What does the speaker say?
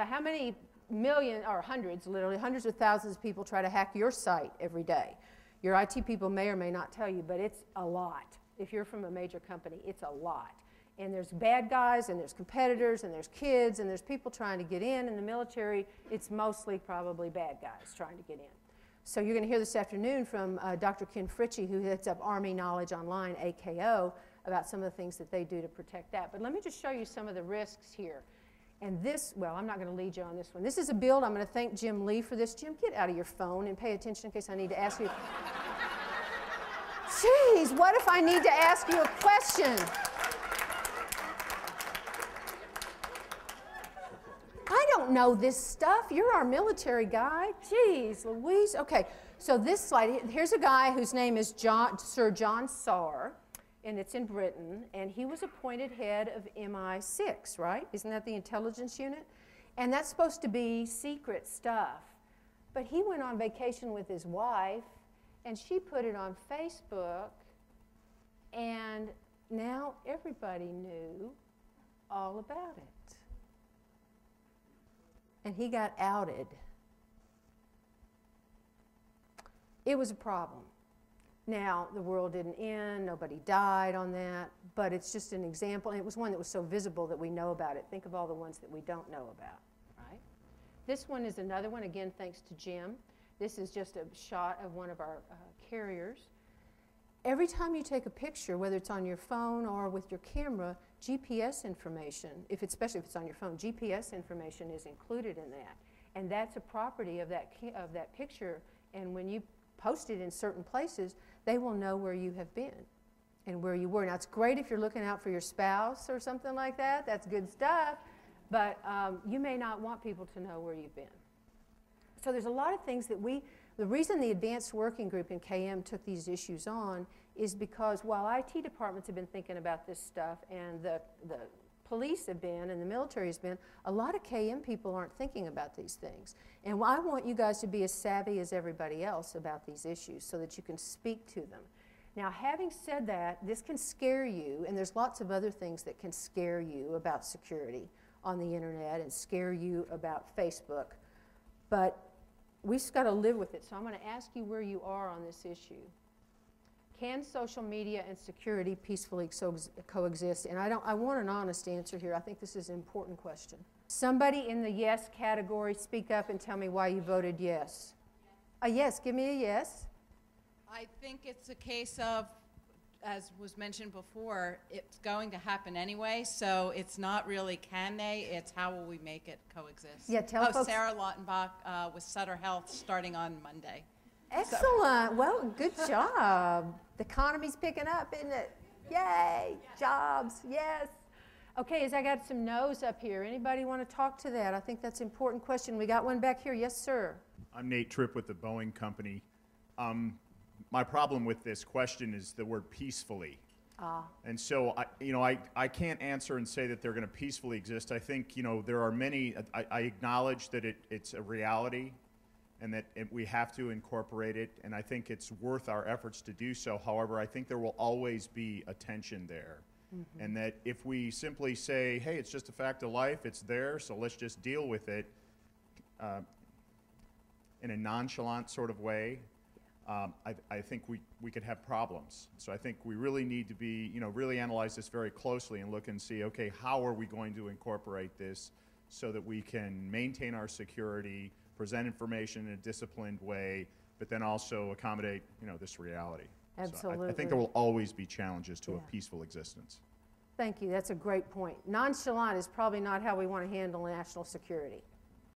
how many million, or hundreds, literally hundreds of thousands of people try to hack your site every day? Your IT people may or may not tell you, but it's a lot. If you're from a major company, it's a lot. And there's bad guys, and there's competitors, and there's kids, and there's people trying to get in. In the military, it's mostly probably bad guys trying to get in. So you're going to hear this afternoon from Dr. Ken Fritchie, who heads up Army Knowledge Online, AKO, about some of the things that they do to protect that. But let me just show you some of the risks here. And this, well, I'm not going to lead you on this one. This is a build. I'm going to thank Jim Lee for this. Jim, get out of your phone and pay attention in case I need to ask you. Jeez, what if I need to ask you a question? I don't know this stuff. You're our military guy. Jeez, Louise. Okay, so this slide, here's a guy whose name is Sir John Saar, and it's in Britain, and he was appointed head of MI6, right? Isn't that the intelligence unit? And that's supposed to be secret stuff. But he went on vacation with his wife, and she put it on Facebook, and now everybody knew all about it. And he got outed. It was a problem. Now, the world didn't end, nobody died on that, but it's just an example, and it was one that was so visible that we know about it. Think of all the ones that we don't know about, right? This one is another one, again, thanks to Jim. This is just a shot of one of our carriers. Every time you take a picture, whether it's on your phone or with your camera, GPS information, especially if it's on your phone, GPS information is included in that. And that's a property of that picture, and when you post it in certain places, they will know where you have been and where you were. Now, it's great if you're looking out for your spouse or something like that. That's good stuff. But you may not want people to know where you've been. So there's a lot of things that the reason the Advanced Working Group in KM took these issues on is because while IT departments have been thinking about this stuff, and the police have been, and the military has been, a lot of KM people aren't thinking about these things. And I want you guys to be as savvy as everybody else about these issues so that you can speak to them. Now, having said that, this can scare you, and there's lots of other things that can scare you about security on the internet and scare you about Facebook, but we've just got to live with it. So I'm going to ask you where you are on this issue. Can social media and security peacefully coexist? And I want an honest answer here. I think this is an important question. Somebody in the yes category, speak up and tell me why you voted yes. A yes, give me a yes. I think it's a case of, as was mentioned before, it's going to happen anyway, so it's not really can they, it's how will we make it coexist. Yeah, tell folks. Sarah Lautenbach with Sutter Health starting on Monday. Excellent. Well, good job. The economy's picking up, isn't it? Yay. Yes. Jobs. Yes. Okay, as I got some no's up here, anybody want to talk to that? I think that's an important question. We got one back here. Yes, sir. I'm Nate Tripp with the Boeing Company. My problem with this question is the word peacefully. And so, I can't answer and say that they're going to peacefully exist. I think, there are many, I acknowledge that it's a reality and that we have to incorporate it, and I think it's worth our efforts to do so. However, I think there will always be a tension there. Mm-hmm. And that if we simply say, hey, it's just a fact of life, it's there, so let's just deal with it in a nonchalant sort of way, I think we could have problems. So I think we really need to be, really analyze this very closely and look and see, okay, how are we going to incorporate this so that we can maintain our security, present information in a disciplined way, but then also accommodate, this reality. Absolutely. So I think there will always be challenges to a peaceful existence. Thank you. That's a great point. Nonchalant is probably not how we want to handle national security.